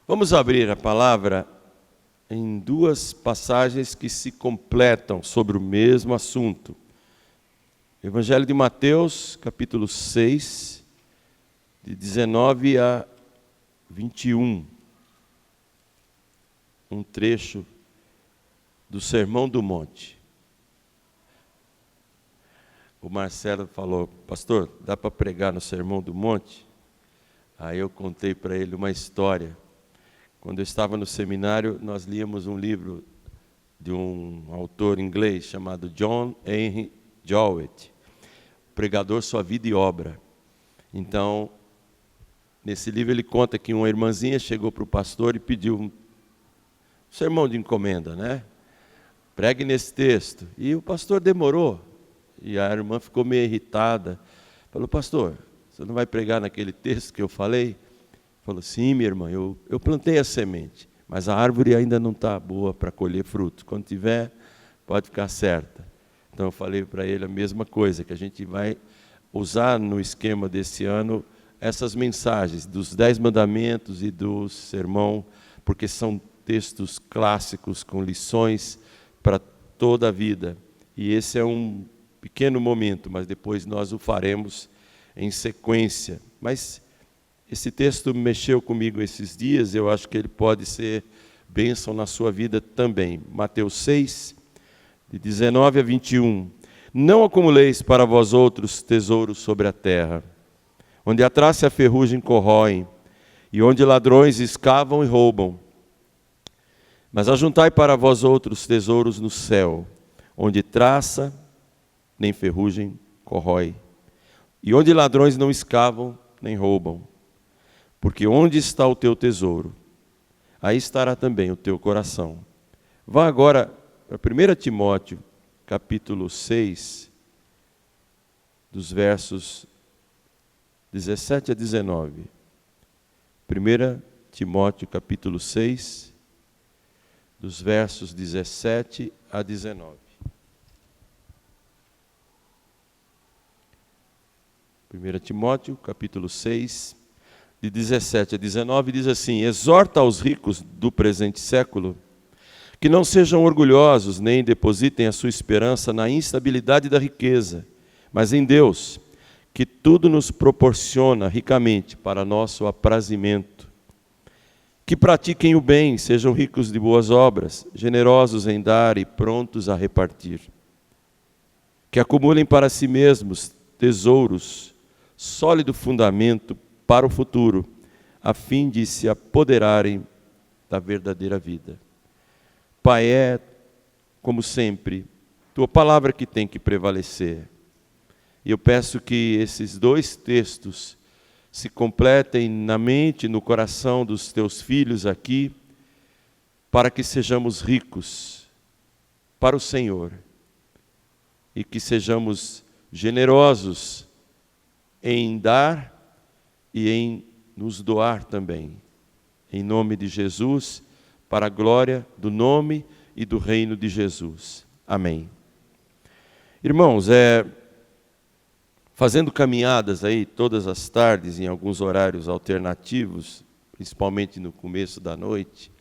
Vamos abrir a palavra em duas passagens que se completam sobre o mesmo assunto. Evangelho de Mateus, capítulo 6, de 19 a 21. Um trecho do Sermão do Monte. O Marcelo falou: pastor, dá para pregar no Sermão do Monte? Aí eu contei para ele uma história. Quando eu estava no seminário, nós líamos um livro de um autor inglês chamado John Henry Jowett, Pregador, Sua Vida e Obra. Então, nesse livro ele conta que uma irmãzinha chegou para o pastor e pediu um sermão de encomenda, né? Pregue nesse texto. E o pastor demorou. E a irmã ficou meio irritada. Falou: pastor, você não vai pregar naquele texto que eu falei? Falou: sim, minha irmã, eu plantei a semente, mas a árvore ainda não está boa para colher fruto. Quando tiver, pode ficar certa. Então eu falei para ele a mesma coisa, que a gente vai usar no esquema desse ano essas mensagens dos 10 mandamentos e do sermão, porque são textos clássicos com lições para toda a vida. E esse é um pequeno momento, mas depois nós o faremos em sequência. Mas esse texto mexeu comigo esses dias, eu acho que ele pode ser bênção na sua vida também. Mateus 6, de 19 a 21. Não acumuleis para vós outros tesouros sobre a terra, onde a traça e a ferrugem corroem, e onde ladrões escavam e roubam. Mas ajuntai para vós outros tesouros no céu, onde traça nem ferrugem corrói, e onde ladrões não escavam nem roubam. Porque onde está o teu tesouro, aí estará também o teu coração. Vá agora para 1 Timóteo, capítulo 6, dos versos 17 a 19. 1 Timóteo, capítulo 6, dos versos 17 a 19. 1 Timóteo, capítulo 6, de 17 a 19, diz assim: exorta aos ricos do presente século que não sejam orgulhosos, nem depositem a sua esperança na instabilidade da riqueza, mas em Deus, que tudo nos proporciona ricamente para nosso aprazimento. Que pratiquem o bem, sejam ricos de boas obras, generosos em dar e prontos a repartir. Que acumulem para si mesmos tesouros, sólido fundamento para o futuro, a fim de se apoderarem da verdadeira vida. Pai, é, como sempre, tua palavra que tem que prevalecer. E eu peço que esses dois textos se completem na mente e no coração dos teus filhos aqui, para que sejamos ricos para o Senhor e que sejamos generosos em dar e em nos doar também, em nome de Jesus, para a glória do nome e do reino de Jesus. Amém. Irmãos, fazendo caminhadas aí todas as tardes, em alguns horários alternativos, principalmente no começo da noite,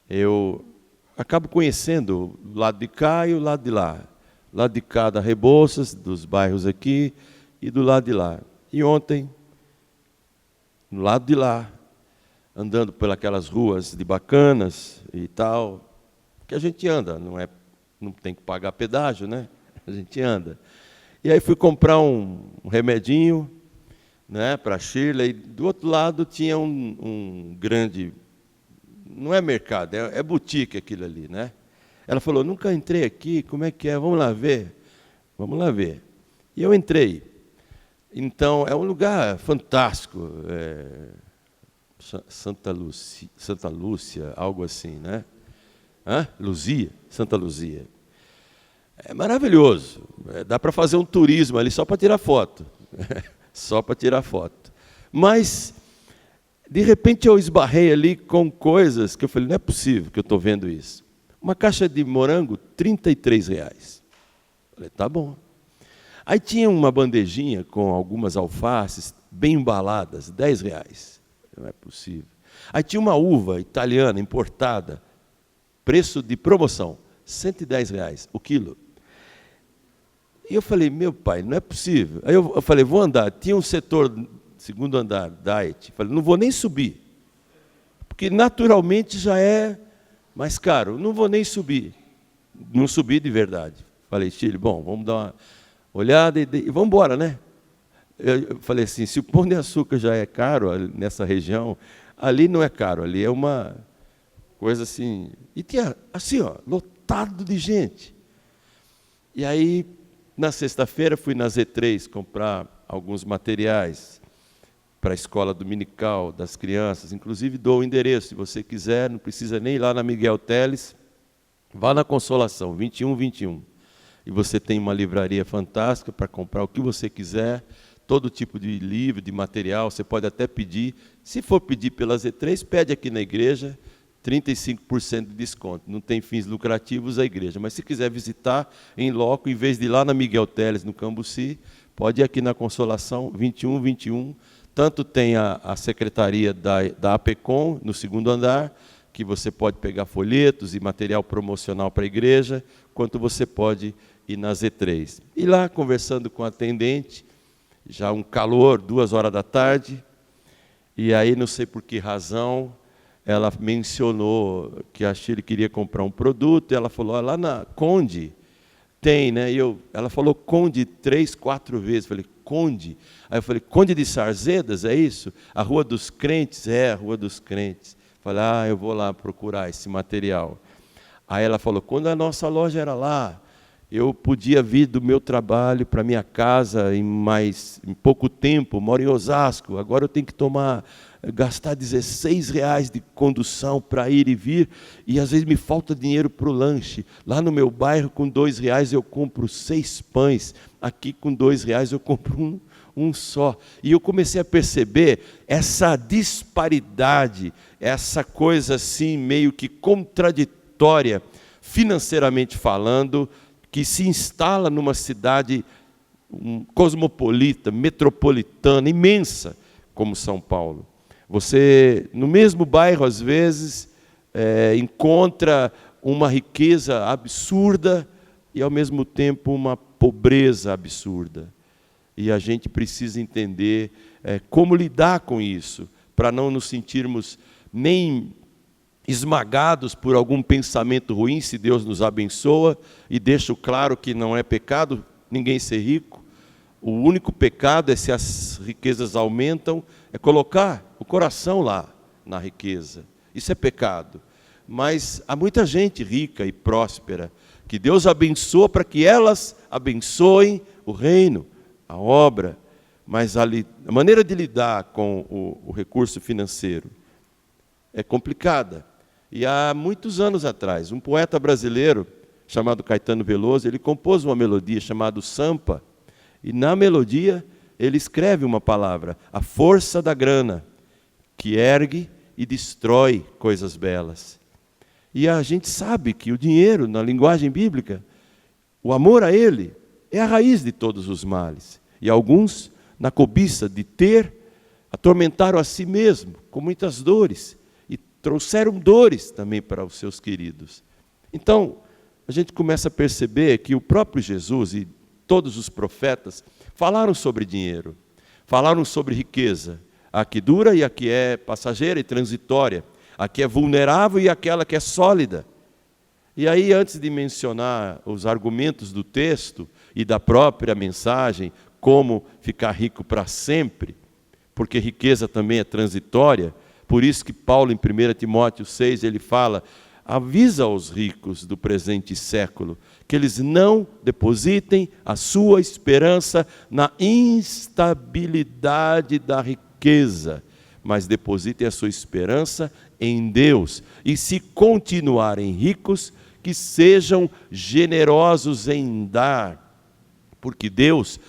eu acabo conhecendo o lado de cá e o lado de lá. O lado de cá da Rebouças, dos bairros aqui, e do lado de lá. E ontem, no lado de lá, andando pelas ruas de Bacanas e tal, que a gente anda, não tem que pagar pedágio, né? A gente anda. E aí fui comprar um remedinho, né, para a Shirley, e do outro lado tinha um grande, não é mercado, é boutique aquilo ali, né? Ela falou: nunca entrei aqui, como é que é? Vamos lá ver. Vamos lá ver. E eu entrei. Então, é um lugar fantástico, Santa Lúcia, algo assim, né? Luzia, Santa Luzia. É maravilhoso, dá para fazer um turismo ali só para tirar foto, só para tirar foto. Mas, de repente eu esbarrei ali com coisas que eu falei: não é possível que eu estou vendo isso. Uma caixa de morango, R$33. Falei: tá bom. Aí tinha uma bandejinha com algumas alfaces bem embaladas, R$10. Não é possível. Aí tinha uma uva italiana importada, preço de promoção, R$110 o quilo. E eu falei, meu pai, não é possível. Aí eu falei, vou andar. Tinha um setor, segundo andar, diet. Falei, não vou nem subir, porque naturalmente já é mais caro. Não vou nem subir. Não subi de verdade. Falei, Chile, bom, vamos dar uma olhada e vamos embora, né? Eu falei assim, se o pão de açúcar já é caro nessa região, ali não é caro, ali é uma coisa assim. E tinha assim, ó, lotado de gente. E aí, na sexta-feira, fui na Z3 comprar alguns materiais para a escola dominical das crianças. Inclusive, dou o endereço, se você quiser, não precisa nem ir lá na Miguel Teles. Vá na Consolação, 2121. E você tem uma livraria fantástica para comprar o que você quiser, todo tipo de livro, de material, você pode até pedir. Se for pedir pela Z3, pede aqui na igreja, 35% de desconto. Não tem fins lucrativos a igreja. Mas se quiser visitar em loco, em vez de ir lá na Miguel Teles, no Cambuci, pode ir aqui na Consolação, 2121. Tanto tem a secretaria da APECOM, no segundo andar, que você pode pegar folhetos e material promocional para a igreja, quanto você pode ir na Z3. E lá, conversando com a atendente, já um calor, 2h da tarde, e aí, não sei por que razão, ela mencionou que a Chile queria comprar um produto, e ela falou, lá na Conde, tem, né? Ela falou Conde 3, 4 vezes, falei, Conde? Aí eu falei, Conde de Sarzedas, é isso? A Rua dos Crentes? É, a Rua dos Crentes. Falei, eu vou lá procurar esse material. Aí ela falou, quando a nossa loja era lá, eu podia vir do meu trabalho para minha casa em pouco tempo, moro em Osasco, agora eu tenho que gastar R$16 de condução para ir e vir, e às vezes me falta dinheiro para o lanche. Lá no meu bairro, com R$2 eu compro 6 pães, aqui com R$2 eu compro um só. E eu comecei a perceber essa disparidade, essa coisa assim meio que contraditória, financeiramente falando, que se instala numa cidade cosmopolita, metropolitana, imensa, como São Paulo. Você, no mesmo bairro, às vezes, encontra uma riqueza absurda e, ao mesmo tempo, uma pobreza absurda. E a gente precisa entender como lidar com isso, para não nos sentirmos nem esmagados por algum pensamento ruim, se Deus nos abençoa, e deixo claro que não é pecado ninguém ser rico. O único pecado é, se as riquezas aumentam, é colocar o coração lá na riqueza. Isso é pecado. Mas há muita gente rica e próspera, que Deus abençoa para que elas abençoem o reino, a obra. Mas a maneira de lidar com o recurso financeiro é complicada. E há muitos anos atrás, um poeta brasileiro chamado Caetano Veloso, ele compôs uma melodia chamada Sampa, e na melodia ele escreve uma palavra, a força da grana, que ergue e destrói coisas belas. E a gente sabe que o dinheiro, na linguagem bíblica, o amor a ele é a raiz de todos os males. E alguns, na cobiça de ter, atormentaram a si mesmo com muitas dores, trouxeram dores também para os seus queridos. Então, a gente começa a perceber que o próprio Jesus e todos os profetas falaram sobre dinheiro, falaram sobre riqueza, a que dura e a que é passageira e transitória, a que é vulnerável e aquela que é sólida. E aí, antes de mencionar os argumentos do texto e da própria mensagem, como ficar rico para sempre, porque riqueza também é transitória. Por isso que Paulo, em 1 Timóteo 6, ele fala, avisa aos ricos do presente século, que eles não depositem a sua esperança na instabilidade da riqueza, mas depositem a sua esperança em Deus. E se continuarem ricos, que sejam generosos em dar, porque Deus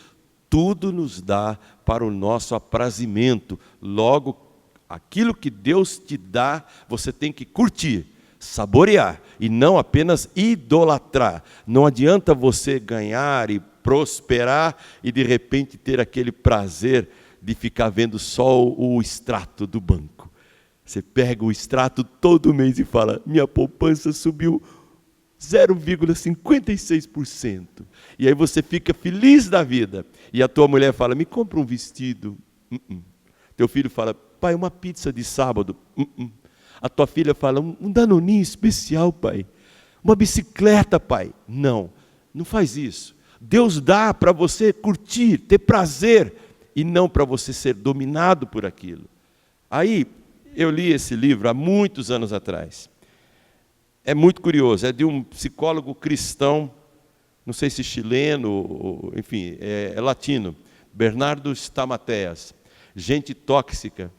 tudo nos dá para o nosso aprazimento. Logo, aquilo que Deus te dá, você tem que curtir, saborear, e não apenas idolatrar. Não adianta você ganhar e prosperar e de repente ter aquele prazer de ficar vendo só o extrato do banco. Você pega o extrato todo mês e fala, minha poupança subiu 0,56%. E aí você fica feliz da vida. E a tua mulher fala, me compra um vestido. Teu filho fala, pai, uma pizza de sábado. A tua filha fala, um danoninho especial, pai. Uma bicicleta, pai. Não, não faz isso. Deus dá para você curtir, ter prazer, e não para você ser dominado por aquilo. Aí, eu li esse livro há muitos anos atrás. É muito curioso, é de um psicólogo cristão, não sei se chileno, enfim, é latino, Bernardo Stamateles, Gente Tóxica.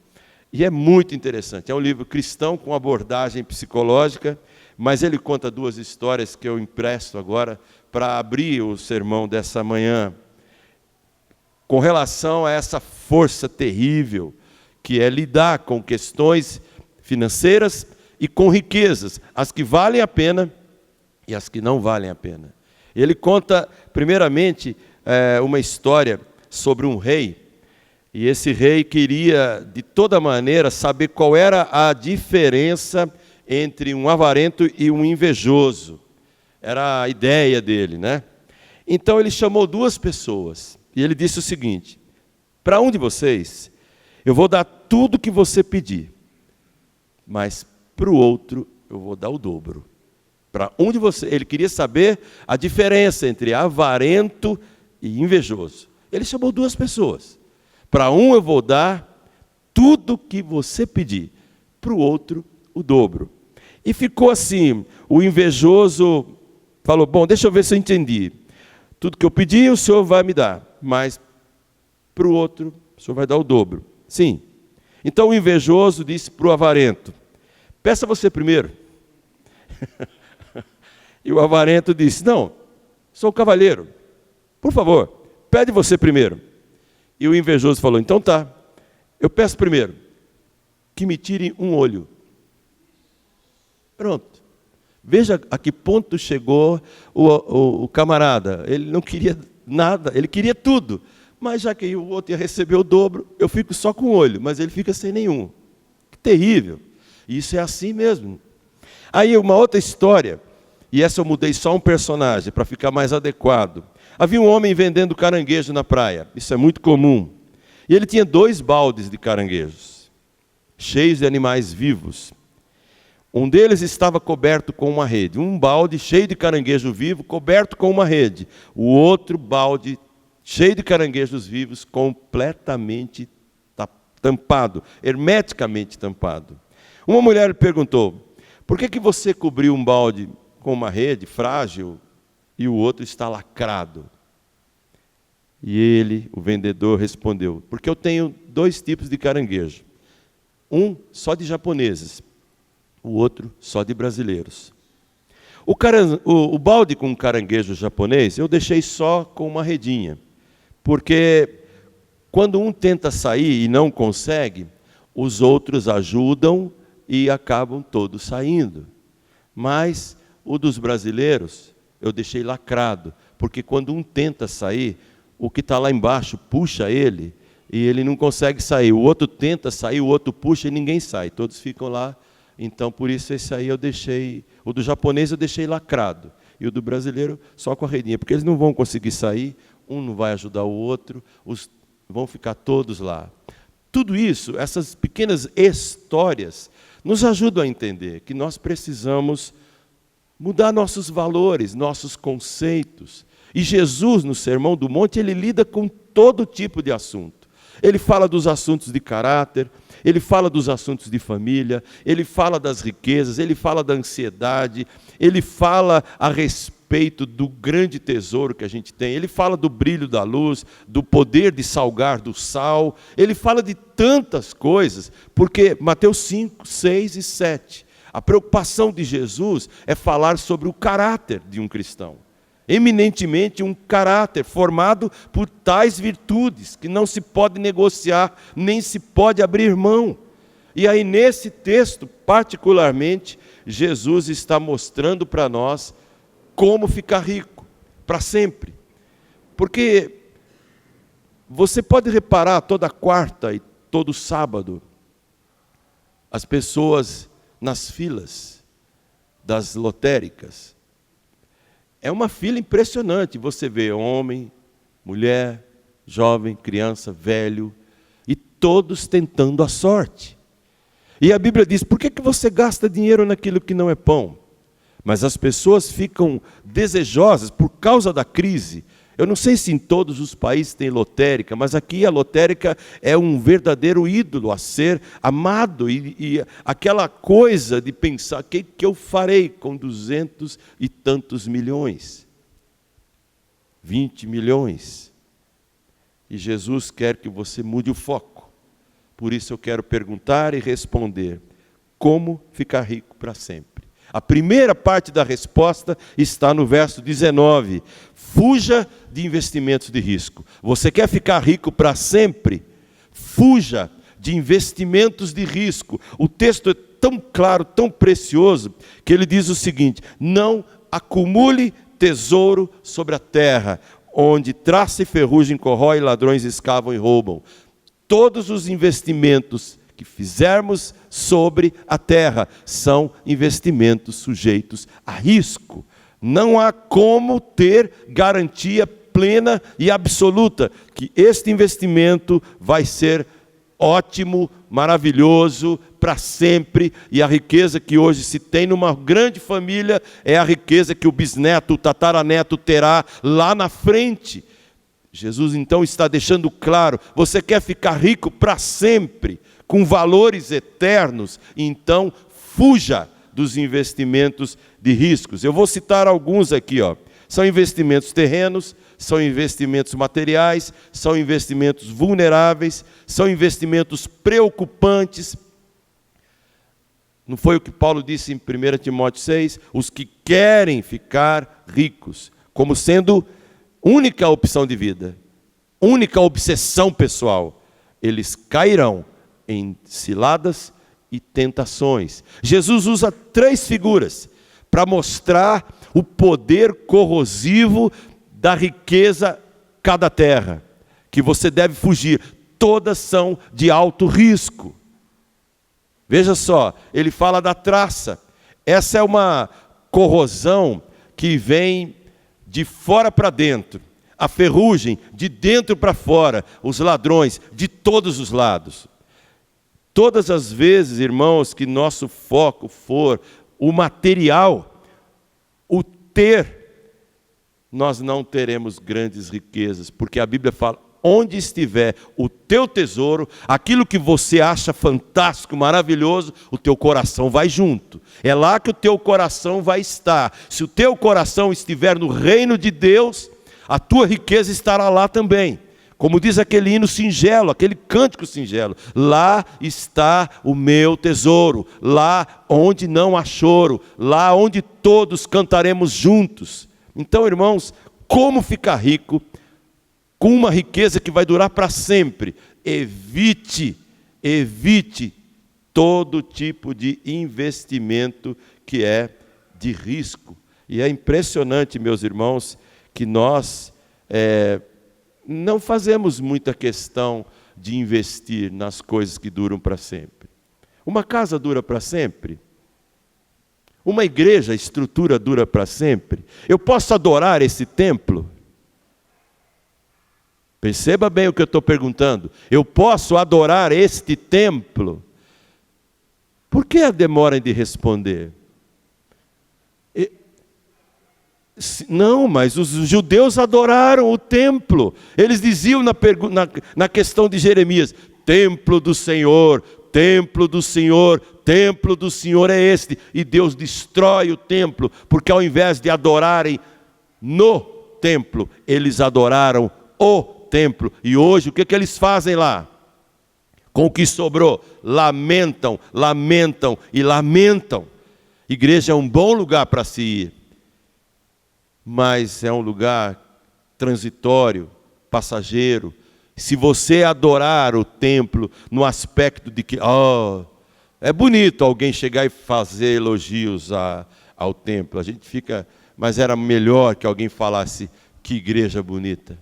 E é muito interessante, é um livro cristão com abordagem psicológica, mas ele conta duas histórias que eu empresto agora para abrir o sermão dessa manhã, com relação a essa força terrível, que é lidar com questões financeiras e com riquezas, as que valem a pena e as que não valem a pena. Ele conta, primeiramente, uma história sobre um rei, e esse rei queria, de toda maneira, saber qual era a diferença entre um avarento e um invejoso. Era a ideia dele, né? Então ele chamou duas pessoas, e ele disse o seguinte, para um de vocês, eu vou dar tudo que você pedir, mas para o outro eu vou dar o dobro. Para um de vocês, ele queria saber a diferença entre avarento e invejoso. Ele chamou duas pessoas. Para um eu vou dar tudo que você pedir, para o outro o dobro. E ficou assim, o invejoso falou, bom, deixa eu ver se eu entendi. Tudo que eu pedi o senhor vai me dar, mas para o outro o senhor vai dar o dobro. Sim. Então o invejoso disse para o avarento, peça você primeiro. E o avarento disse, não, sou cavalheiro, por favor, pede você primeiro. E o invejoso falou, então tá, eu peço primeiro, que me tirem um olho. Pronto. Veja a que ponto chegou o camarada. Ele não queria nada, ele queria tudo. Mas já que o outro ia receber o dobro, eu fico só com o olho, mas ele fica sem nenhum. Que terrível. Isso é assim mesmo. Aí uma outra história, e essa eu mudei só um personagem, para ficar mais adequado. Havia um homem vendendo caranguejo na praia, isso é muito comum. E ele tinha 2 baldes de caranguejos, cheios de animais vivos. Um deles estava coberto com uma rede, um balde cheio de caranguejo vivo, coberto com uma rede. O outro balde cheio de caranguejos vivos, completamente tampado, hermeticamente tampado. Uma mulher perguntou, por que você cobriu um balde com uma rede frágil e o outro está lacrado? E ele, o vendedor, respondeu, porque eu tenho 2 tipos de caranguejo. Um só de japoneses, o outro só de brasileiros. O balde com caranguejo japonês eu deixei só com uma redinha, porque quando um tenta sair e não consegue, os outros ajudam e acabam todos saindo. Mas o dos brasileiros eu deixei lacrado, porque quando um tenta sair, o que está lá embaixo puxa ele e ele não consegue sair. O outro tenta sair, o outro puxa e ninguém sai, todos ficam lá. Então, por isso, esse aí eu deixei, o do japonês eu deixei lacrado, e o do brasileiro só com a redinha, porque eles não vão conseguir sair, um não vai ajudar o outro, vão ficar todos lá. Tudo isso, essas pequenas histórias, nos ajudam a entender que nós precisamos mudar nossos valores, nossos conceitos. E Jesus, no Sermão do Monte, ele lida com todo tipo de assunto. Ele fala dos assuntos de caráter, ele fala dos assuntos de família, ele fala das riquezas, ele fala da ansiedade, ele fala a respeito do grande tesouro que a gente tem, ele fala do brilho da luz, do poder de salgar do sal, ele fala de tantas coisas, porque Mateus 5, 6 e 7, a preocupação de Jesus é falar sobre o caráter de um cristão. Eminentemente um caráter formado por tais virtudes que não se pode negociar, nem se pode abrir mão. E aí nesse texto, particularmente, Jesus está mostrando para nós como ficar rico, para sempre. Porque você pode reparar toda quarta e todo sábado, as pessoas nas filas das lotéricas. É uma fila impressionante, você vê homem, mulher, jovem, criança, velho, e todos tentando a sorte. E a Bíblia diz, por que você gasta dinheiro naquilo que não é pão? Mas as pessoas ficam desejosas por causa da crise. Eu não sei se em todos os países tem lotérica, mas aqui a lotérica é um verdadeiro ídolo a ser amado. E aquela coisa de pensar, o que eu farei com 200 e tantos milhões? 20 milhões. E Jesus quer que você mude o foco. Por isso eu quero perguntar e responder, como ficar rico para sempre? A primeira parte da resposta está no verso 19. Fuja de investimentos de risco. Você quer ficar rico para sempre? Fuja de investimentos de risco. O texto é tão claro, tão precioso, que ele diz o seguinte: não acumule tesouro sobre a terra, onde traça e ferrugem corrói, ladrões escavam e roubam. Todos os investimentos que fizermos sobre a terra são investimentos sujeitos a risco. Não há como ter garantia plena e absoluta que este investimento vai ser ótimo, maravilhoso, para sempre. E a riqueza que hoje se tem numa grande família é a riqueza que o bisneto, o tataraneto terá lá na frente. Jesus então está deixando claro, você quer ficar rico para sempre, com valores eternos, então fuja dos investimentos de riscos. Eu vou citar alguns aqui, ó. São investimentos terrenos, são investimentos materiais, são investimentos vulneráveis, são investimentos preocupantes. Não foi o que Paulo disse em 1 Timóteo 6? Os que querem ficar ricos, como sendo única opção de vida, única obsessão pessoal, eles cairão em ciladas e tentações. Jesus usa 3 figuras para mostrar o poder corrosivo da riqueza cada terra, que você deve fugir. Todas são de alto risco. Veja só, ele fala da traça. Essa é uma corrosão que vem de fora para dentro. A ferrugem de dentro para fora. Os ladrões de todos os lados. Todas as vezes, irmãos, que nosso foco for o material, o ter, nós não teremos grandes riquezas, porque a Bíblia fala, onde estiver o teu tesouro, aquilo que você acha fantástico, maravilhoso, o teu coração vai junto. É lá que o teu coração vai estar. Se o teu coração estiver no reino de Deus, a tua riqueza estará lá também. Como diz aquele hino singelo, aquele cântico singelo, lá está o meu tesouro, lá onde não há choro, lá onde todos cantaremos juntos. Então, irmãos, como ficar rico com uma riqueza que vai durar para sempre? Evite todo tipo de investimento que é de risco. E é impressionante, meus irmãos, que nós não fazemos muita questão de investir nas coisas que duram para sempre. Uma casa dura para sempre? Uma igreja, a estrutura dura para sempre? Eu posso adorar esse templo? Perceba bem o que eu estou perguntando. Eu posso adorar este templo? Por que a demora de responder? Não, mas os judeus adoraram o templo. Eles diziam na questão de Jeremias, templo do Senhor, templo do Senhor, templo do Senhor é este. E Deus destrói o templo, porque ao invés de adorarem no templo, eles adoraram o templo. E hoje o que eles fazem lá? Com o que sobrou? Lamentam, lamentam e lamentam. Igreja é um bom lugar para se ir, mas é um lugar transitório, passageiro. Se você adorar o templo no aspecto de que, é bonito alguém chegar e fazer elogios ao templo, a gente fica, mas era melhor que alguém falasse, que igreja bonita.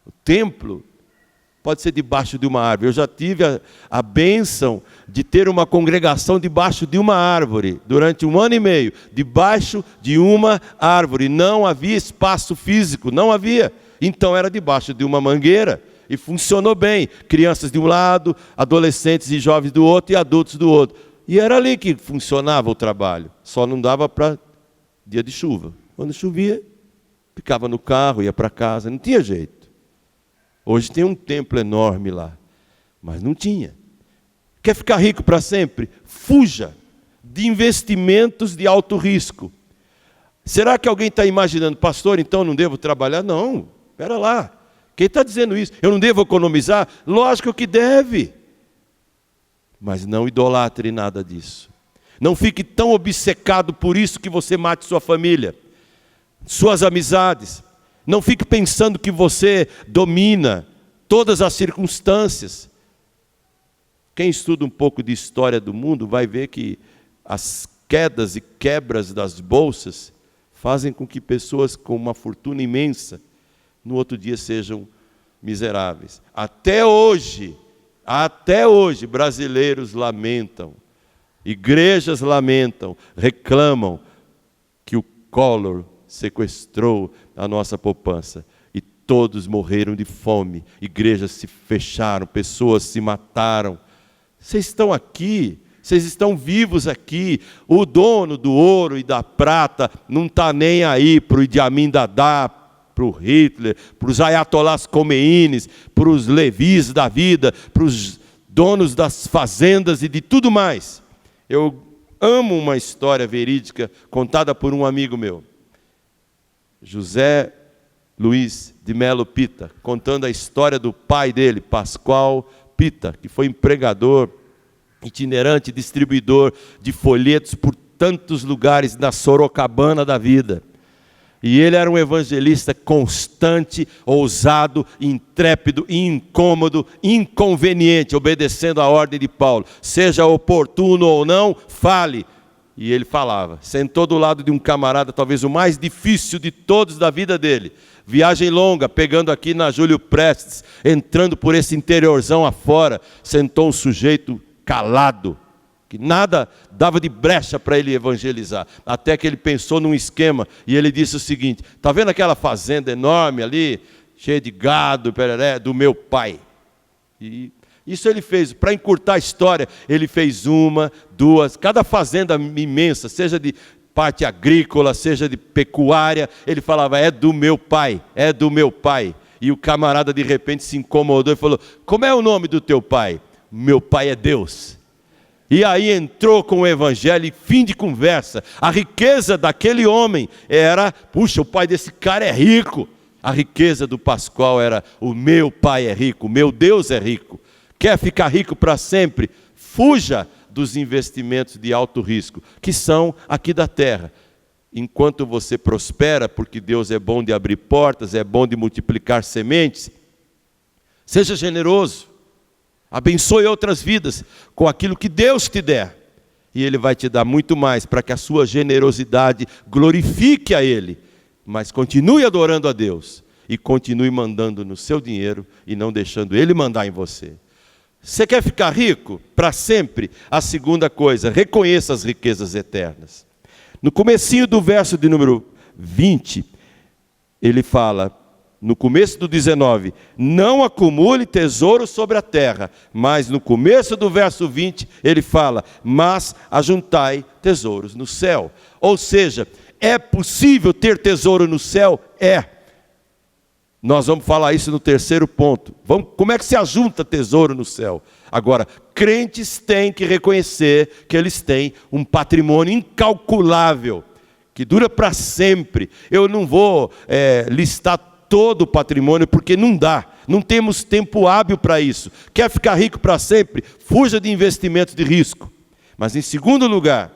O templo Pode ser debaixo de uma árvore. Eu já tive a bênção de ter uma congregação debaixo de uma árvore, durante 1 ano e meio, debaixo de uma árvore. Não havia espaço físico, não havia. Então era debaixo de uma mangueira. E funcionou bem. Crianças de um lado, adolescentes e jovens do outro, e adultos do outro. E era ali que funcionava o trabalho. Só não dava para dia de chuva. Quando chovia, ficava no carro, ia para casa, não tinha jeito. Hoje tem um templo enorme lá, mas não tinha. Quer ficar rico para sempre? Fuja de investimentos de alto risco. Será que alguém está imaginando, pastor, então não devo trabalhar? Não, espera lá. Quem está dizendo isso? Eu não devo economizar? Lógico que deve. Mas não idolatre nada disso. Não fique tão obcecado por isso que você mate sua família, suas amizades. Não fique pensando que você domina todas as circunstâncias. Quem estuda um pouco de história do mundo vai ver que as quedas e quebras das bolsas fazem com que pessoas com uma fortuna imensa, no outro dia sejam miseráveis. Até hoje, brasileiros lamentam, igrejas lamentam, reclamam que o Collor sequestrou a nossa poupança. E todos morreram de fome, igrejas se fecharam, pessoas se mataram. Vocês estão aqui, vocês estão vivos aqui. O dono do ouro e da prata não está nem aí para o Idi Amin Dada, para o Hitler, para os Ayatollahs Khomeines, para os levis da vida, para os donos das fazendas e de tudo mais. Eu amo uma história verídica contada por um amigo meu, José Luiz de Melo Pita, contando a história do pai dele, Pascoal Pita, que foi empregador, itinerante, distribuidor de folhetos por tantos lugares na Sorocabana da vida. E ele era um evangelista constante, ousado, intrépido, incômodo, inconveniente, obedecendo a ordem de Paulo. Seja oportuno ou não, fale. E ele falava, sentou do lado de um camarada, talvez o mais difícil de todos da vida dele. Viagem longa, pegando aqui na Júlio Prestes, entrando por esse interiorzão afora, sentou um sujeito calado, que nada dava de brecha para ele evangelizar. Até que ele pensou num esquema, e ele disse o seguinte, está vendo aquela fazenda enorme ali, cheia de gado, pereré, do meu pai? E isso ele fez, para encurtar a história, ele fez 1, 2, cada fazenda imensa, seja de parte agrícola, seja de pecuária, ele falava, é do meu pai, é do meu pai. E o camarada de repente se incomodou e falou, como é o nome do teu pai? Meu pai é Deus. E aí entrou com o evangelho e fim de conversa. A riqueza daquele homem era, puxa, o pai desse cara é rico. A riqueza do Pascoal era, o meu pai é rico, o meu Deus é rico. Quer ficar rico para sempre? Fuja dos investimentos de alto risco, que são aqui da terra. Enquanto você prospera, porque Deus é bom de abrir portas, é bom de multiplicar sementes, seja generoso, abençoe outras vidas com aquilo que Deus te der. E Ele vai te dar muito mais para que a sua generosidade glorifique a Ele. Mas continue adorando a Deus e continue mandando no seu dinheiro e não deixando Ele mandar em você. Você quer ficar rico para sempre? A segunda coisa, reconheça as riquezas eternas. No comecinho do verso de número 20, ele fala, no começo do 19, não acumule tesouro sobre a terra. Mas no começo do verso 20, ele fala, mas ajuntai tesouros no céu. Ou seja, é possível ter tesouro no céu? É. Nós vamos falar isso no terceiro ponto. Como é que se ajunta tesouro no céu? Agora, crentes têm que reconhecer que eles têm um patrimônio incalculável, que dura para sempre. Eu não vou listar todo o patrimônio, porque não dá. Não temos tempo hábil para isso. Quer ficar rico para sempre? Fuja de investimentos de risco. Mas em segundo lugar,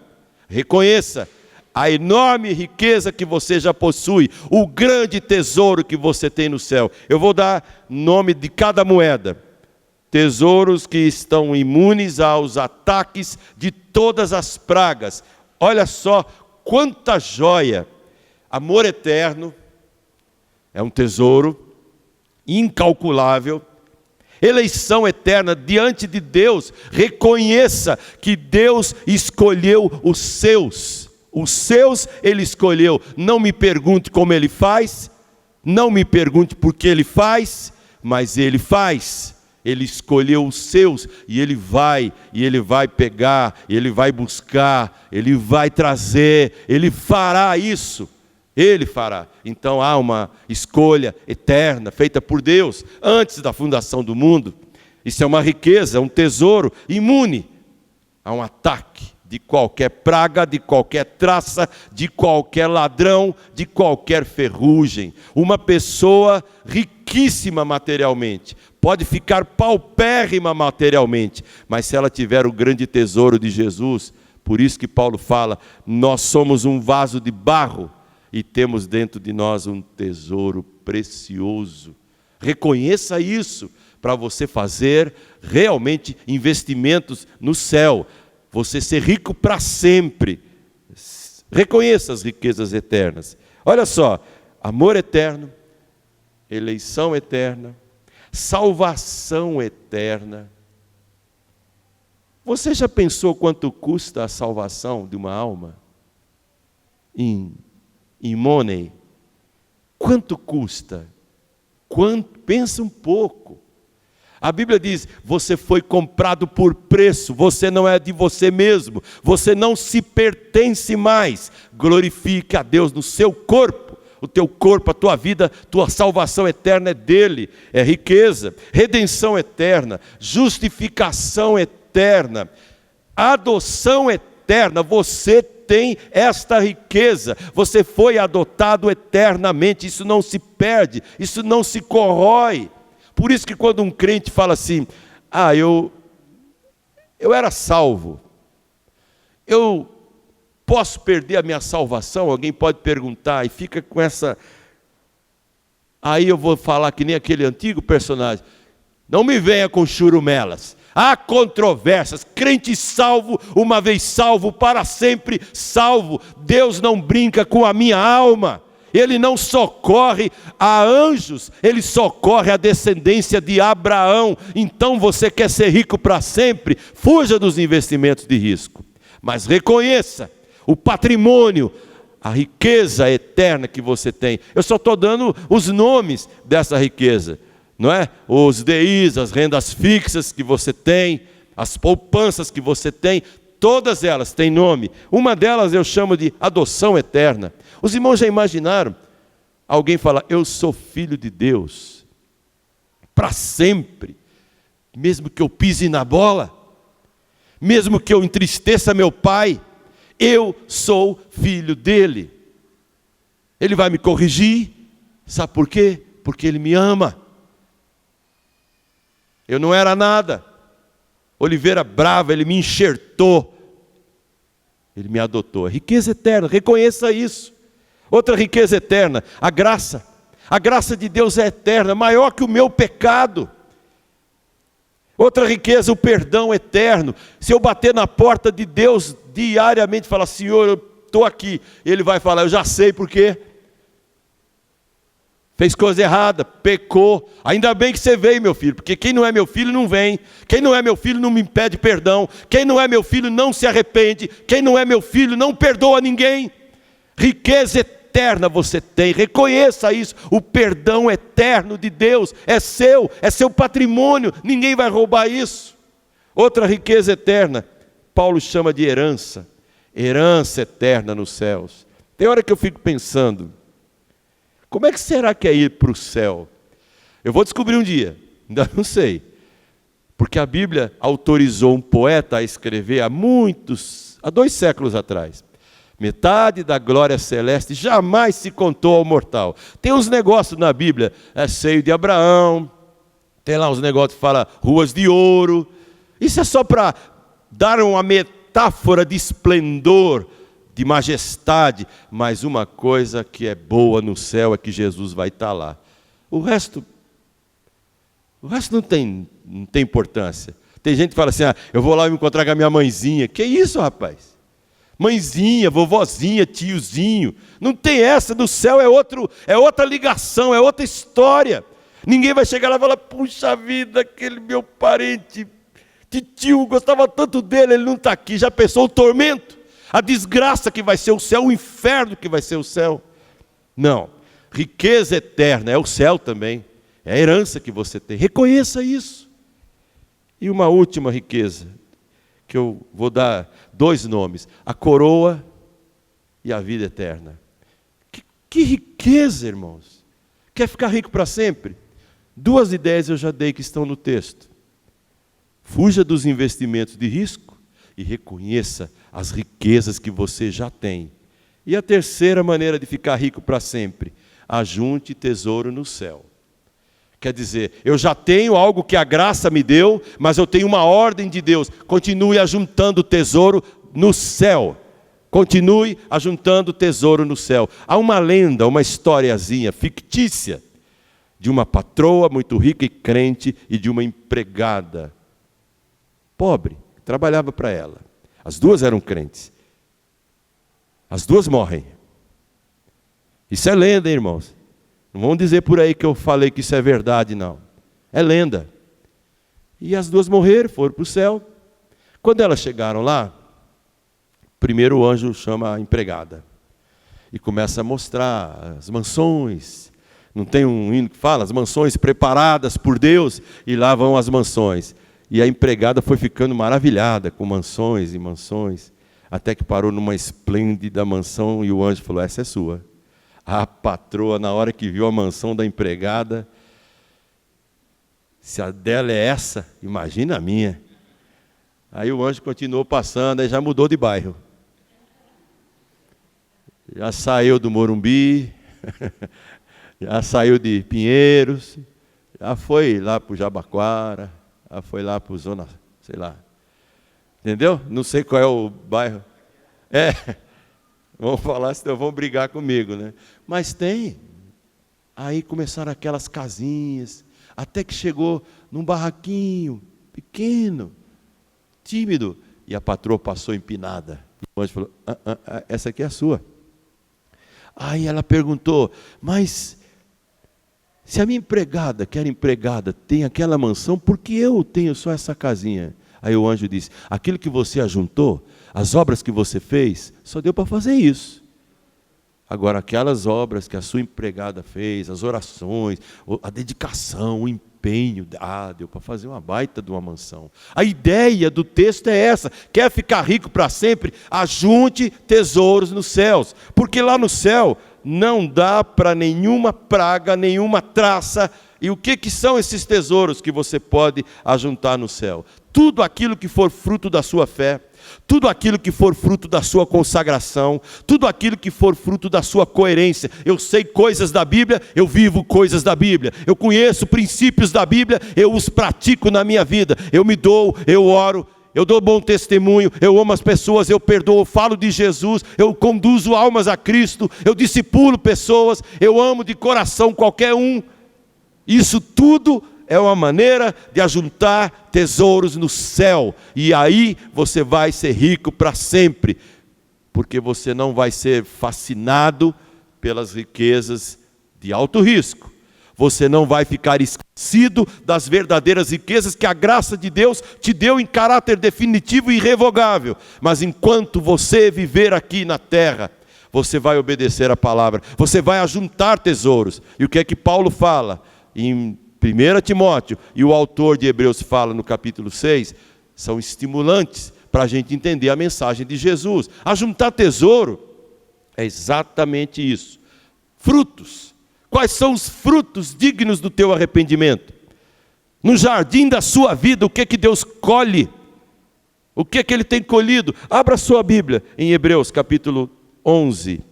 reconheça a enorme riqueza que você já possui, o grande tesouro que você tem no céu. Eu vou dar nome de cada moeda. Tesouros que estão imunes aos ataques de todas as pragas. Olha só quanta joia. Amor eterno é um tesouro incalculável. Eleição eterna diante de Deus. Reconheça que Deus escolheu os seus. Os seus Ele escolheu. Não me pergunte como Ele faz, não me pergunte por que Ele faz, mas Ele faz. Ele escolheu os seus e Ele vai pegar, Ele vai buscar, Ele vai trazer, Ele fará isso. Ele fará. Então há uma escolha eterna feita por Deus antes da fundação do mundo. Isso é uma riqueza, um tesouro imune a um ataque de qualquer praga, de qualquer traça, de qualquer ladrão, de qualquer ferrugem. Uma pessoa riquíssima materialmente pode ficar paupérrima materialmente, mas se ela tiver o grande tesouro de Jesus, por isso que Paulo fala, nós somos um vaso de barro, e temos dentro de nós um tesouro precioso. Reconheça isso para você fazer realmente investimentos no céu. Você ser rico para sempre. Reconheça as riquezas eternas. Olha só, amor eterno, eleição eterna, salvação eterna. Você já pensou quanto custa a salvação de uma alma? Em money, quanto custa? Pensa um pouco. A Bíblia diz, você foi comprado por preço, você não é de você mesmo, você não se pertence mais. Glorifique a Deus no seu corpo, o teu corpo, a tua vida, tua salvação eterna é dele, é riqueza, redenção eterna, justificação eterna, adoção eterna, você tem esta riqueza, você foi adotado eternamente, isso não se perde, isso não se corrói. Por isso que quando um crente fala assim, eu era salvo, eu posso perder a minha salvação? Alguém pode perguntar e fica com essa, aí eu vou falar que nem aquele antigo personagem, não me venha com churumelas. Há controvérsias, crente salvo, uma vez salvo, para sempre salvo. Deus não brinca com a minha alma. Ele não socorre a anjos, Ele socorre a descendência de Abraão. Então você quer ser rico para sempre? Fuja dos investimentos de risco. Mas reconheça o patrimônio, a riqueza eterna que você tem. Eu só estou dando os nomes dessa riqueza. Não é? Os DIs, as rendas fixas que você tem, as poupanças que você tem, todas elas têm nome. Uma delas eu chamo de adoção eterna. Os irmãos já imaginaram alguém falar, eu sou filho de Deus, para sempre, mesmo que eu pise na bola, mesmo que eu entristeça meu pai, eu sou filho dele. Ele vai me corrigir, sabe por quê? Porque ele me ama. Eu não era nada. Oliveira brava, ele me enxertou. Ele me adotou. Riqueza eterna, reconheça isso. Outra riqueza eterna, a graça. A graça de Deus é eterna, maior que o meu pecado. Outra riqueza, o perdão eterno. Se eu bater na porta de Deus diariamente e falar, Senhor, eu estou aqui. Ele vai falar, eu já sei por quê. Fez coisa errada, pecou. Ainda bem que você veio, meu filho, porque quem não é meu filho não vem. Quem não é meu filho não me pede perdão. Quem não é meu filho não se arrepende. Quem não é meu filho não perdoa ninguém. Riqueza eterna você tem, reconheça isso. O perdão eterno de Deus é seu patrimônio, ninguém vai roubar isso. Outra riqueza eterna, Paulo chama de herança eterna nos céus. Tem hora que eu fico pensando, como é que será que é ir para o céu? Eu vou descobrir um dia, ainda não sei. Porque a Bíblia autorizou um poeta a escrever há 2 séculos atrás. Metade da glória celeste jamais se contou ao mortal. Tem uns negócios na Bíblia, seio de Abraão, tem lá uns negócios que falam ruas de ouro. Isso é só para dar uma metáfora de esplendor, de majestade, mas uma coisa que é boa no céu é que Jesus vai estar lá. O resto não tem importância. Tem gente que fala assim, eu vou lá me encontrar com a minha mãezinha. Que isso, rapaz? Mãezinha, vovozinha, tiozinho. Não tem essa, do céu é outra ligação, é outra história. Ninguém vai chegar lá e falar: puxa vida, aquele meu parente, titio, gostava tanto dele, ele não está aqui. Já pensou o tormento? A desgraça que vai ser o céu, o inferno que vai ser o céu? Não, riqueza eterna é o céu também, é a herança que você tem, reconheça isso. E uma última riqueza, que eu vou dar 2 nomes: a coroa e a vida eterna. Que riqueza, irmãos! Quer ficar rico para sempre? 2 ideias eu já dei que estão no texto. Fuja dos investimentos de risco e reconheça as riquezas que você já tem. E a terceira maneira de ficar rico para sempre: ajunte tesouro no céu. Quer dizer, eu já tenho algo que a graça me deu, mas eu tenho uma ordem de Deus: continue ajuntando tesouro no céu. Continue ajuntando tesouro no céu. Há uma lenda, uma historiazinha fictícia, de uma patroa muito rica e crente e de uma empregada pobre, que trabalhava para ela. As 2 eram crentes. As 2 morrem. Isso é lenda, hein, irmãos? Não vão dizer por aí que eu falei que isso é verdade, não. É lenda. E as 2 morreram, foram para o céu. Quando elas chegaram lá, primeiro o anjo chama a empregada e começa a mostrar as mansões. Não tem um hino que fala? As mansões preparadas por Deus, e lá vão as mansões. E a empregada foi ficando maravilhada com mansões e mansões, até que parou numa esplêndida mansão e o anjo falou: essa é sua. A patroa, na hora que viu a mansão da empregada, se a dela é essa, imagina a minha. Aí o anjo continuou passando, aí já mudou de bairro. Já saiu do Morumbi, já saiu de Pinheiros, já foi lá para o Jabaquara, já foi lá para o Zona, sei lá. Entendeu? Não sei qual é o bairro. Vão falar, senão vão brigar comigo, né? Mas tem. Aí começaram aquelas casinhas, até que chegou num barraquinho pequeno, tímido, e a patroa passou empinada. E o anjo falou: essa aqui é a sua. Aí ela perguntou: mas se a minha empregada, que era empregada, tem aquela mansão, por que eu tenho só essa casinha? Aí o anjo disse: aquilo que você ajuntou, as obras que você fez, só deu para fazer isso. Agora, aquelas obras que a sua empregada fez, as orações, a dedicação, o empenho, deu para fazer uma baita de uma mansão. A ideia do texto é essa: quer ficar rico para sempre? Ajunte tesouros nos céus, porque lá no céu não dá para nenhuma praga, nenhuma traça. E o que são esses tesouros que você pode ajuntar no céu? Tudo aquilo que for fruto da sua fé, tudo aquilo que for fruto da sua consagração, tudo aquilo que for fruto da sua coerência. Eu sei coisas da Bíblia, eu vivo coisas da Bíblia. Eu conheço princípios da Bíblia, eu os pratico na minha vida. Eu me dou, eu oro, eu dou bom testemunho, eu amo as pessoas, eu perdoo, eu falo de Jesus, eu conduzo almas a Cristo, eu discipulo pessoas, eu amo de coração qualquer um. Isso tudo é uma maneira de ajuntar tesouros no céu. E aí você vai ser rico para sempre, porque você não vai ser fascinado pelas riquezas de alto risco. Você não vai ficar esquecido das verdadeiras riquezas que a graça de Deus te deu em caráter definitivo e irrevogável. Mas enquanto você viver aqui na terra, você vai obedecer a palavra, você vai ajuntar tesouros. E o que é que Paulo fala em 1 Timóteo, e o autor de Hebreus fala no capítulo 6, são estimulantes para a gente entender a mensagem de Jesus. Ajuntar tesouro é exatamente isso. Frutos. Quais são os frutos dignos do teu arrependimento? No jardim da sua vida, o que Deus colhe? O que Ele tem colhido? Abra sua Bíblia em Hebreus capítulo 11.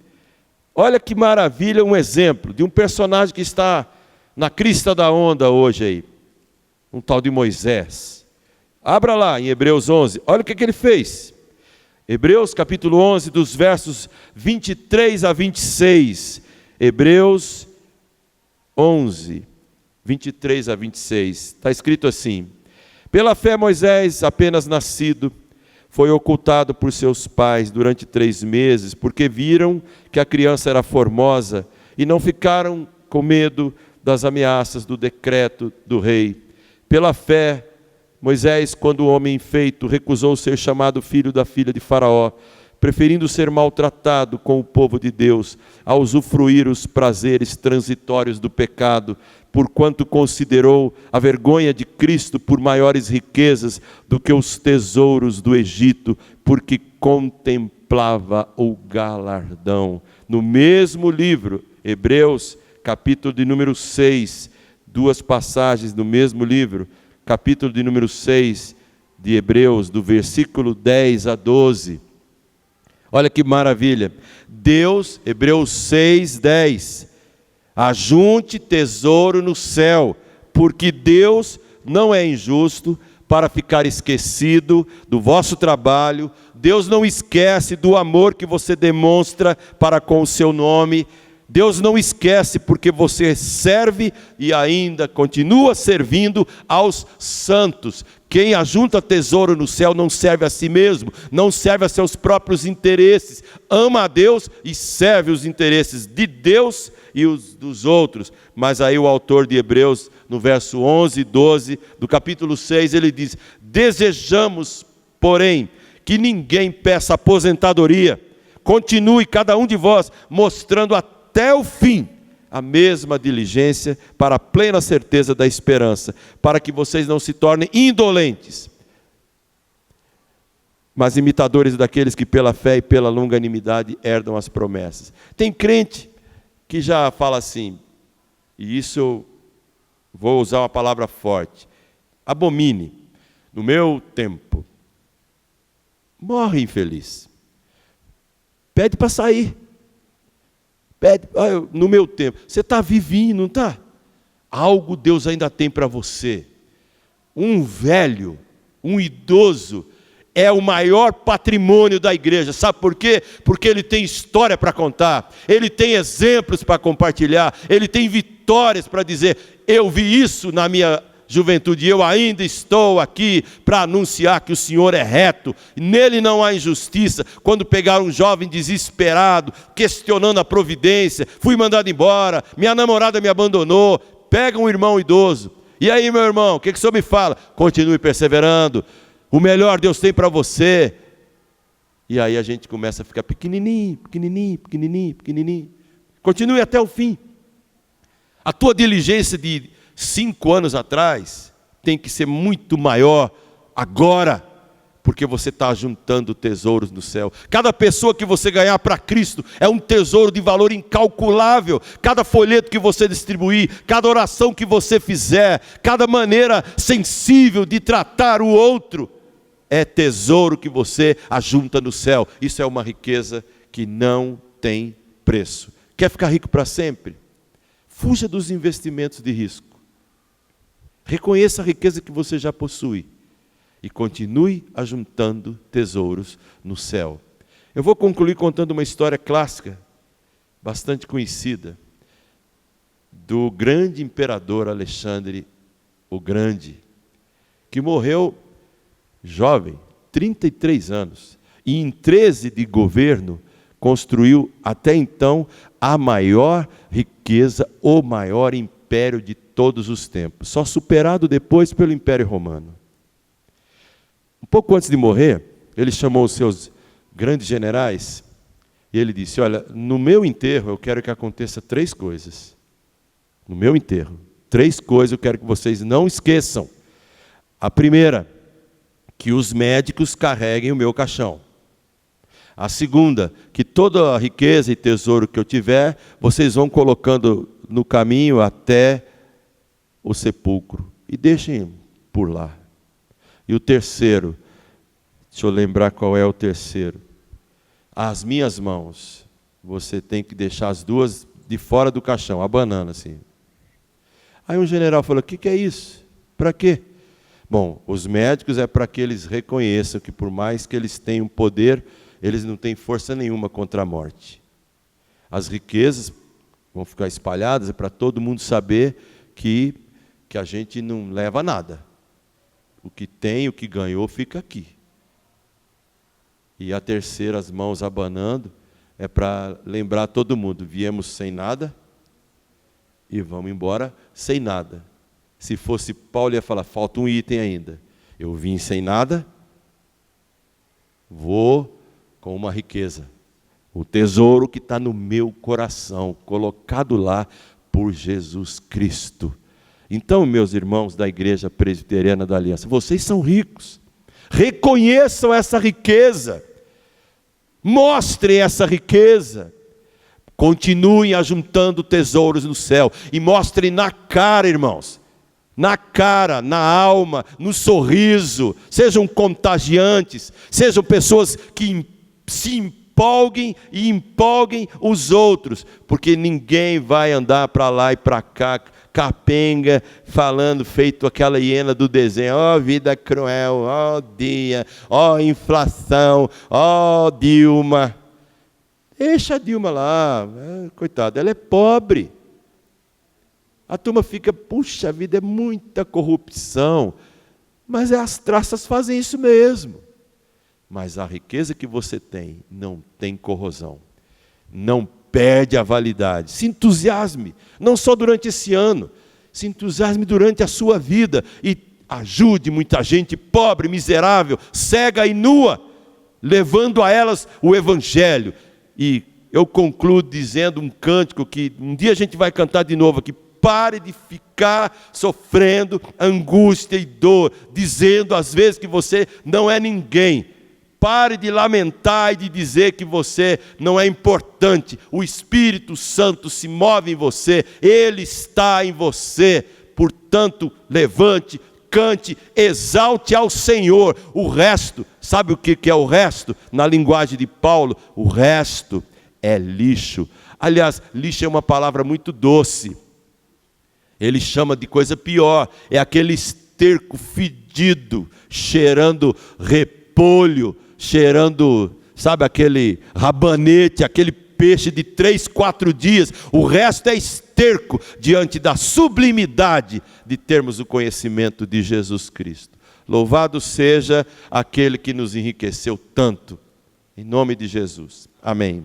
Olha que maravilha, um exemplo de um personagem que está na crista da onda hoje aí, um tal de Moisés. Abra lá em Hebreus 11, olha o que ele fez. Hebreus capítulo 11, dos versos 23 a 26. Hebreus 11, 23 a 26. Está escrito assim: pela fé Moisés, apenas nascido, foi ocultado por seus pais durante 3 meses, porque viram que a criança era formosa e não ficaram com medo das ameaças, do decreto do rei. Pela fé, Moisés, quando homem feito, recusou ser chamado filho da filha de Faraó, preferindo ser maltratado com o povo de Deus, a usufruir os prazeres transitórios do pecado, porquanto considerou a vergonha de Cristo por maiores riquezas do que os tesouros do Egito, porque contemplava o galardão. No mesmo livro, Hebreus, capítulo de número 6, duas passagens do mesmo livro, capítulo de número 6 de Hebreus, do versículo 10 a 12. Olha que maravilha. Deus, Hebreus 6, 10. Ajunte tesouro no céu, porque Deus não é injusto para ficar esquecido do vosso trabalho. Deus não esquece do amor que você demonstra para com o seu nome. Deus não esquece porque você serve e ainda continua servindo aos santos. Quem ajunta tesouro no céu não serve a si mesmo, não serve a seus próprios interesses. Ama a Deus e serve os interesses de Deus e os dos outros. Mas aí o autor de Hebreus, no verso 11 e 12 do capítulo 6, ele diz: desejamos, porém, que ninguém peça aposentadoria. Continue cada um de vós mostrando até o fim a mesma diligência para a plena certeza da esperança, para que vocês não se tornem indolentes, mas imitadores daqueles que pela fé e pela longanimidade herdam as promessas. Tem crente que já fala assim, e isso eu vou usar uma palavra forte: abomine, no meu tempo. Morre infeliz. Pede para sair. Pede, no meu tempo. Você está vivinho, não está? Algo Deus ainda tem para você. Um velho, um idoso, é o maior patrimônio da igreja. Sabe por quê? Porque ele tem história para contar, ele tem exemplos para compartilhar, ele tem vitórias para dizer: eu vi isso na minha juventude, eu ainda estou aqui para anunciar que o Senhor é reto, nele não há injustiça. Quando pegaram um jovem desesperado, questionando a providência, fui mandado embora, minha namorada me abandonou, pega um irmão idoso, e aí meu irmão, o que o senhor me fala? Continue perseverando, o melhor Deus tem para você. E aí a gente começa a ficar pequenininho, pequenininho, pequenininho, pequenininho. Continue até o fim. A tua diligência de 5 anos atrás tem que ser muito maior agora, porque você está juntando tesouros no céu. Cada pessoa que você ganhar para Cristo é um tesouro de valor incalculável. Cada folheto que você distribuir, cada oração que você fizer, cada maneira sensível de tratar o outro, é tesouro que você ajunta no céu. Isso é uma riqueza que não tem preço. Quer ficar rico para sempre? Fuja dos investimentos de risco. Reconheça a riqueza que você já possui e continue ajuntando tesouros no céu. Eu vou concluir contando uma história clássica, bastante conhecida, do grande imperador Alexandre o Grande, que morreu jovem, 33 anos, e em 13 de governo construiu até então a maior riqueza, o maior império de todos os tempos, só superado depois pelo Império Romano. Um pouco antes de morrer, ele chamou os seus grandes generais e ele disse: olha, no meu enterro eu quero que aconteça 3 coisas. No meu enterro, 3 coisas eu quero que vocês não esqueçam. A primeira, que os médicos carreguem o meu caixão. A segunda, que toda a riqueza e tesouro que eu tiver, vocês vão colocando no caminho até o sepulcro e deixem por lá. E o terceiro, deixa eu lembrar qual é o terceiro: as minhas mãos, você tem que deixar as 2 de fora do caixão, abanando assim. Aí um general falou: o que é isso? Para quê? Bom, os médicos é para que eles reconheçam que por mais que eles tenham poder, eles não têm força nenhuma contra a morte. As riquezas vão ficar espalhadas, é para todo mundo saber que a gente não leva nada. O que tem, o que ganhou, fica aqui. E a terceira, as mãos abanando, é para lembrar todo mundo: viemos sem nada e vamos embora sem nada. Se fosse Paulo, ia falar, falta um item ainda. Eu vim sem nada, vou com uma riqueza. O tesouro que está no meu coração, colocado lá por Jesus Cristo. Então, meus irmãos da Igreja Presbiteriana da Aliança, vocês são ricos. Reconheçam essa riqueza. Mostrem essa riqueza. Continuem ajuntando tesouros no céu. E mostrem na cara, irmãos. Na cara, na alma, no sorriso. Sejam contagiantes. Sejam pessoas que se empolguem e empolguem os outros. Porque ninguém vai andar para lá e para cá, capenga, falando, feito aquela hiena do desenho. Ó, vida cruel, ó dia, ó inflação, ó Dilma. Deixa a Dilma lá, coitada, ela é pobre. A turma fica, puxa vida, é muita corrupção. Mas as traças fazem isso mesmo. Mas a riqueza que você tem não tem corrosão. Não perde a validade. Se entusiasme, não só durante esse ano, se entusiasme durante a sua vida e ajude muita gente pobre, miserável, cega e nua, levando a elas o Evangelho. E eu concluo dizendo um cântico que um dia a gente vai cantar de novo aqui. Pare de ficar sofrendo angústia e dor, dizendo às vezes que você não é ninguém. Pare de lamentar e de dizer que você não é importante. O Espírito Santo se move em você, Ele está em você. Portanto, levante, cante, exalte ao Senhor. O resto, sabe o que é o resto? Na linguagem de Paulo, o resto é lixo. Aliás, lixo é uma palavra muito doce. Ele chama de coisa pior. É aquele esterco fedido, cheirando repolho, cheirando, sabe, aquele rabanete, aquele peixe de 3, 4 dias. O resto é esterco diante da sublimidade de termos o conhecimento de Jesus Cristo. Louvado seja aquele que nos enriqueceu tanto. Em nome de Jesus. Amém.